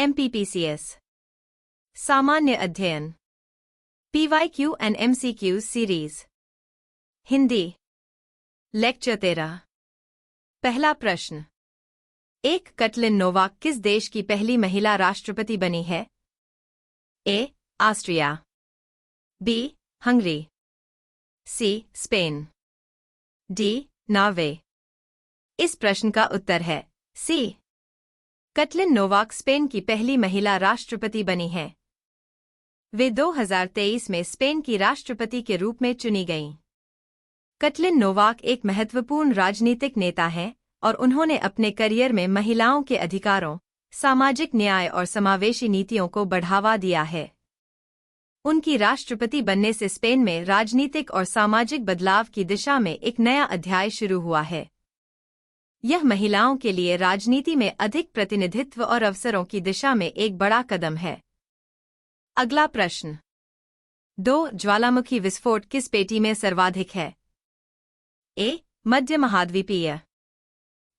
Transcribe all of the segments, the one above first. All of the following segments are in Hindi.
MPPCS सामान्य अध्ययन PYQ and MCQ series Hindi lecture 13 पहला प्रश्न एक कैटलिन नोवाक किस देश की पहली महिला राष्ट्रपति बनी है? A. Austria B. Hungary C. Spain D. Norway इस प्रश्न का उत्तर है C. कैटलिन नोवाक स्पेन की पहली महिला राष्ट्रपति बनी हैं। वे 2023 में स्पेन की राष्ट्रपति के रूप में चुनी गईं। कैटलिन नोवाक एक महत्वपूर्ण राजनीतिक नेता हैं और उन्होंने अपने करियर में महिलाओं के अधिकारों, सामाजिक न्याय और समावेशी नीतियों को बढ़ावा दिया है। उनकी राष्ट्रपति बनने से स्पेन में राजनीतिक और सामाजिक बदलाव की दिशा में एक नया अध्याय शुरू हुआ है। यह महिलाओं के लिए राजनीति में अधिक प्रतिनिधित्व और अवसरों की दिशा में एक बड़ा कदम है। अगला प्रश्न 2 ज्वालामुखी विस्फोट किस पेटी में सर्वाधिक है? A. मध्य महाद्वीपीय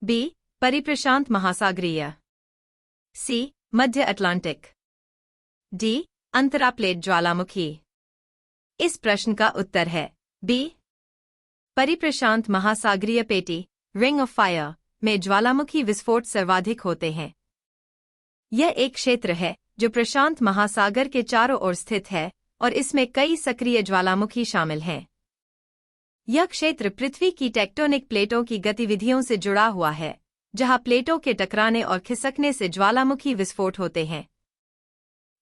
B. परिप्रशांत महासागरीय C. मध्य अटलांटिक D. अंतराप्लेट ज्वालामुखी इस प्रश्न का उत्तर है B. परिप्रशांत महासागरीय पेटी रिंग ऑफ फायर में ज्वालामुखी विस्फोट सर्वाधिक होते हैं। यह एक क्षेत्र है जो प्रशांत महासागर के चारों ओर स्थित है और इसमें कई सक्रिय ज्वालामुखी शामिल हैं। यह क्षेत्र पृथ्वी की टेक्टोनिक प्लेटों की गतिविधियों से जुड़ा हुआ है, जहां प्लेटों के टकराने और खिसकने से ज्वालामुखी विस्फोट होते हैं।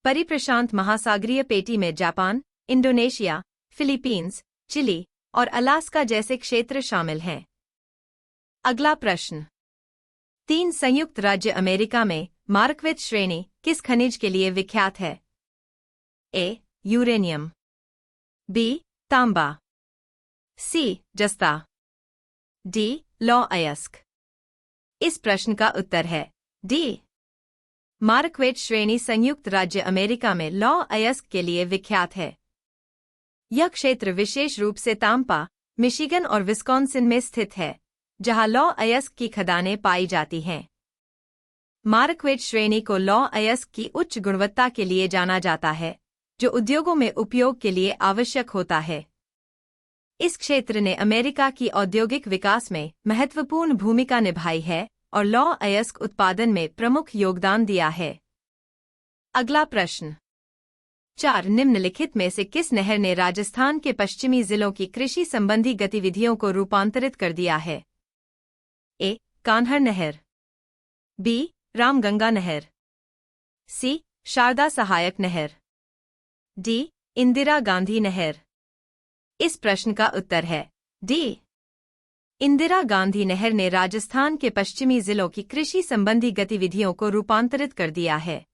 परिप्रशांत महासागरीय पेटी में जापान, इंडोनेशिया, फिलीपींस, चिली और अलास्का जैसे क्षेत्र शामिल हैं। अगला प्रश्न 3 संयुक्त राज्य अमेरिका में मार्कविट श्रेणी किस खनिज के लिए विख्यात है? A. Uranium B. तांबा C. जस्ता D. लौ अयस्क इस प्रश्न का उत्तर है D. मार्कविट श्रेणी संयुक्त राज्य अमेरिका में लौ अयस्क के लिए विख्यात है। यह क्षेत्र विशेष रूप से तांपा, मिशिगन और विस्कॉन्सिन में स्थित है, जहां लौ अयस्क की खदानें पाई जाती हैं। मार्कविट श्रेणी को लौ अयस्क की उच्च गुणवत्ता के लिए जाना जाता है, जो उद्योगों में उपयोग के लिए आवश्यक होता है। इस क्षेत्र ने अमेरिका की औद्योगिक विकास में महत्वपूर्ण भूमिका निभाई है और लौ अयस्क उत्पादन में प्रमुख योगदान दिया है। अगला प्रश्न 4 निम्नलिखित में से किस नहर ने राजस्थान के पश्चिमी जिलों की कृषि संबंधी गतिविधियों को रूपांतरित कर दिया है? A. कान्हर नहर B. रामगंगा नहर C. शारदा सहायक नहर D. इंदिरा गांधी नहर इस प्रश्न का उत्तर है D. इंदिरा गांधी नहर ने राजस्थान के पश्चिमी जिलों की कृषि संबंधी गतिविधियों को रूपांतरित कर दिया है।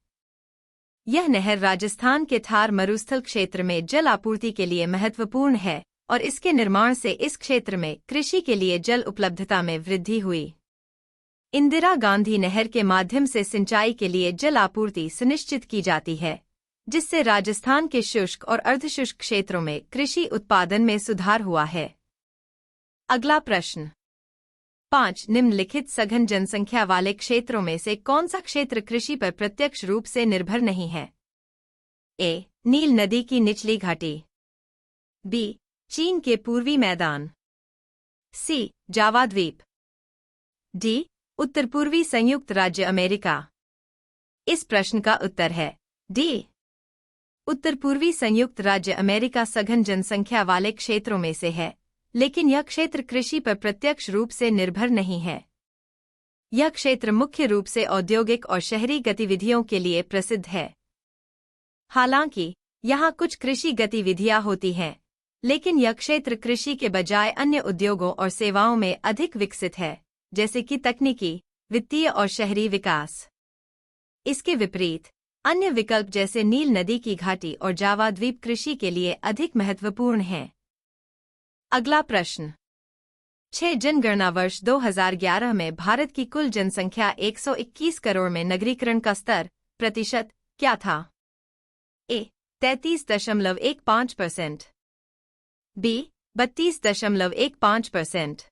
यह नहर राजस्थान के थार मरुस्थल क्षेत्र में जल आपूर्ति के लिए महत्वपूर्ण है और इसके निर्माण से इस क्षेत्र में कृषि के लिए जल उपलब्धता में वृद्धि हुई। इंदिरा गांधी नहर के माध्यम से सिंचाई के लिए जल आपूर्ति सुनिश्चित की जाती है, जिससे राजस्थान के शुष्क और अर्धशुष्क क्षेत्रों में कृषि उत्पादन में सुधार हुआ है। अगला प्रश्न 5 निम्नलिखित सघन जनसंख्या वाले क्षेत्रों में से कौन सा क्षेत्र कृषि पर प्रत्यक्ष रूप से निर्भर नहीं है? A. नील नदी की निचली घाटी B. चीन के पूर्वी मैदान C. जावा द्वीप D. उत्तर पूर्वी संयुक्त राज्य अमेरिका इस प्रश्न का उत्तर है D. उत्तर पूर्वी संयुक्त राज्य अमेरिका सघन जनसंख्या वाले क्षेत्रों में से है, लेकिन यह क्षेत्र कृषि पर प्रत्यक्ष रूप से निर्भर नहीं है। यह क्षेत्र मुख्य रूप से औद्योगिक और शहरी गतिविधियों के लिए प्रसिद्ध है। हालांकि यहाँ कुछ कृषि गतिविधियाँ होती हैं, लेकिन यह क्षेत्र कृषि के बजाय अन्य उद्योगों और सेवाओं में अधिक विकसित है, जैसे कि तकनीकी, वित्तीय और शहरी विकास। इसके विपरीत अन्य विकल्प जैसे नील नदी की घाटी और जावा द्वीप कृषि के लिए अधिक महत्वपूर्ण हैं। अगला प्रश्न 6 जनगणना वर्ष 2011 में भारत की कुल जनसंख्या 121 करोड़ में नगरीकरण का स्तर प्रतिशत क्या था? A. 33.15% B. 32.15%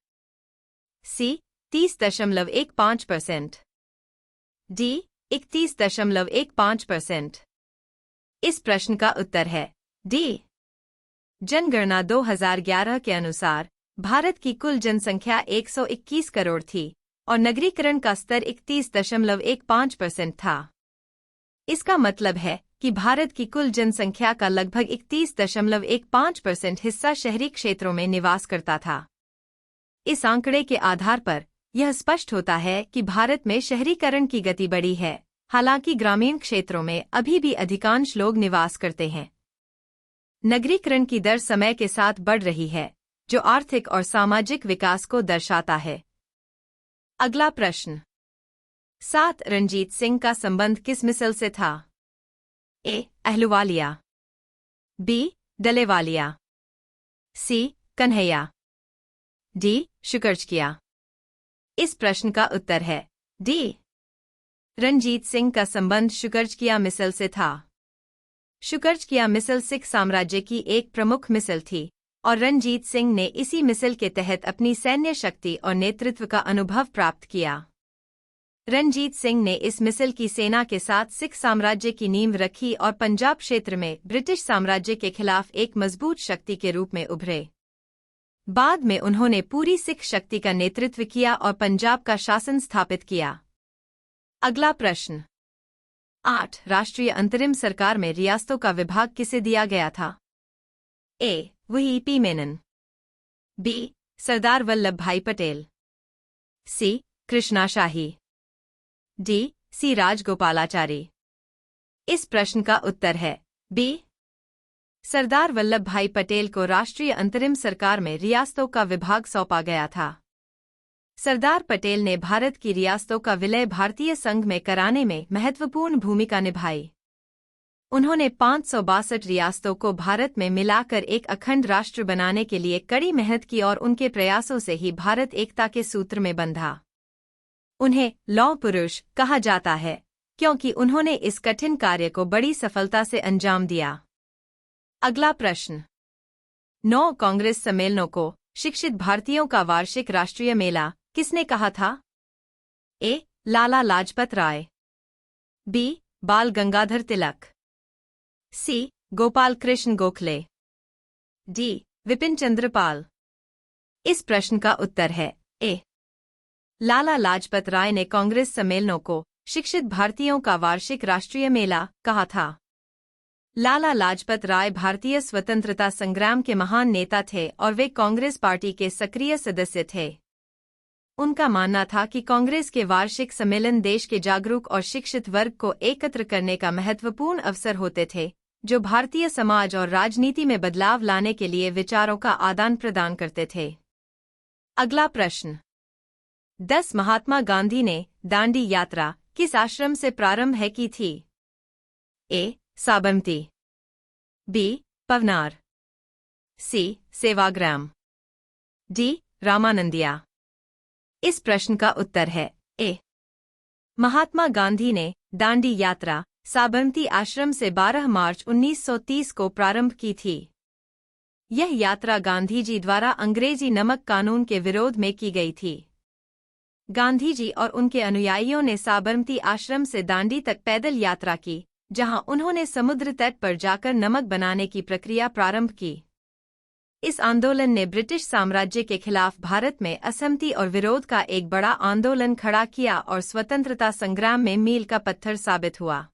C. 30.15% D. 31.15%। इस प्रश्न का उत्तर है डी। जनगणना 2011 के अनुसार भारत की कुल जनसंख्या 121 करोड़ थी और नगरीकरण का स्तर 31.15% था। इसका मतलब है कि भारत की कुल जनसंख्या का लगभग 31.15% हिस्सा शहरी क्षेत्रों में निवास करता था। इस आंकड़े के आधार पर यह स्पष्ट होता है कि भारत में शहरीकरण की गति बढ़ी है, हालांकि ग्रामीण क्षेत्रों में अभी भी अधिकांश लोग निवास करते हैं। नगरीकरण की दर समय के साथ बढ़ रही है, जो आर्थिक और सामाजिक विकास को दर्शाता है। अगला प्रश्न। 7 रणजीत सिंह का संबंध किस मिसल से था? ए. अहलुवालिया, बी. डलेवालिया, सी. कन्हैया, डी. शुकरजकिया। इस प्रश्न का उत्तर है डी। रणजीत सिंह का संबंध शुकरजकिया मिसल से था। शुकरजकिया मिसल सिख साम्राज्य की एक प्रमुख मिसल थी और रणजीत सिंह ने इसी मिसल के तहत अपनी सैन्य शक्ति और नेतृत्व का अनुभव प्राप्त किया। रणजीत सिंह ने इस मिसल की सेना के साथ सिख साम्राज्य की नींव रखी और पंजाब क्षेत्र में ब्रिटिश साम्राज्य के खिलाफ एक मजबूत शक्ति के रूप में उभरे। बाद में उन्होंने पूरी सिख शक्ति का नेतृत्व किया और पंजाब का शासन स्थापित किया। अगला प्रश्न। 8 राष्ट्रीय अंतरिम सरकार में रियासतों का विभाग किसे दिया गया था? ए. वी.पी. मेनन, बी. सरदार वल्लभ भाई पटेल, सी. कृष्णा शाही, डी. सी. राजगोपालाचारी। इस प्रश्न का उत्तर है बी। सरदार वल्लभ भाई पटेल को राष्ट्रीय अंतरिम सरकार में रियासतों का विभाग सौंपा गया था। सरदार पटेल ने भारत की रियासतों का विलय भारतीय संघ में कराने में महत्वपूर्ण भूमिका निभाई। उन्होंने 562 रियासतों को भारत में मिलाकर एक अखंड राष्ट्र बनाने के लिए कड़ी मेहनत की और उनके प्रयासों से ही भारत एकता के सूत्र में बंधा। उन्हें लौह पुरुष कहा जाता है क्योंकि उन्होंने इस कठिन कार्य को बड़ी सफलता से अंजाम दिया। अगला प्रश्न। 9 कांग्रेस सम्मेलनों को शिक्षित भारतीयों का वार्षिक राष्ट्रीय मेला किसने कहा था? ए. लाला लाजपत राय, बी. बाल गंगाधर तिलक, सी. गोपाल कृष्ण गोखले, डी. विपिन चंद्र पाल। इस प्रश्न का उत्तर है ए। लाला लाजपत राय ने कांग्रेस सम्मेलनों को शिक्षित भारतीयों का वार्षिक राष्ट्रीय मेला कहा था। लाला लाजपत राय भारतीय स्वतंत्रता संग्राम के महान नेता थे और वे कांग्रेस पार्टी के सक्रिय सदस्य थे। उनका मानना था कि कांग्रेस के वार्षिक सम्मेलन देश के जागरूक और शिक्षित वर्ग को एकत्र करने का महत्वपूर्ण अवसर होते थे, जो भारतीय समाज और राजनीति में बदलाव लाने के लिए विचारों का आदान प्रदान करते थे। अगला प्रश्न। 10 महात्मा गांधी ने दांडी यात्रा किस आश्रम से प्रारंभ की थी? ए. साबरमती, बी. पवनार, सी. सेवाग्राम, डी. रामानंदिया। इस प्रश्न का उत्तर है ए। महात्मा गांधी ने दांडी यात्रा साबरमती आश्रम से 12 मार्च 1930 को प्रारंभ की थी। यह यात्रा गांधी जी द्वारा अंग्रेजी नमक कानून के विरोध में की गई थी। गांधी जी और उनके अनुयायियों ने साबरमती आश्रम से दांडी तक पैदल यात्रा की, जहां उन्होंने समुद्र तट पर जाकर नमक बनाने की प्रक्रिया प्रारंभ की। इस आंदोलन ने ब्रिटिश साम्राज्य के खिलाफ भारत में असहमति और विरोध का एक बड़ा आंदोलन खड़ा किया और स्वतंत्रता संग्राम में मील का पत्थर साबित हुआ।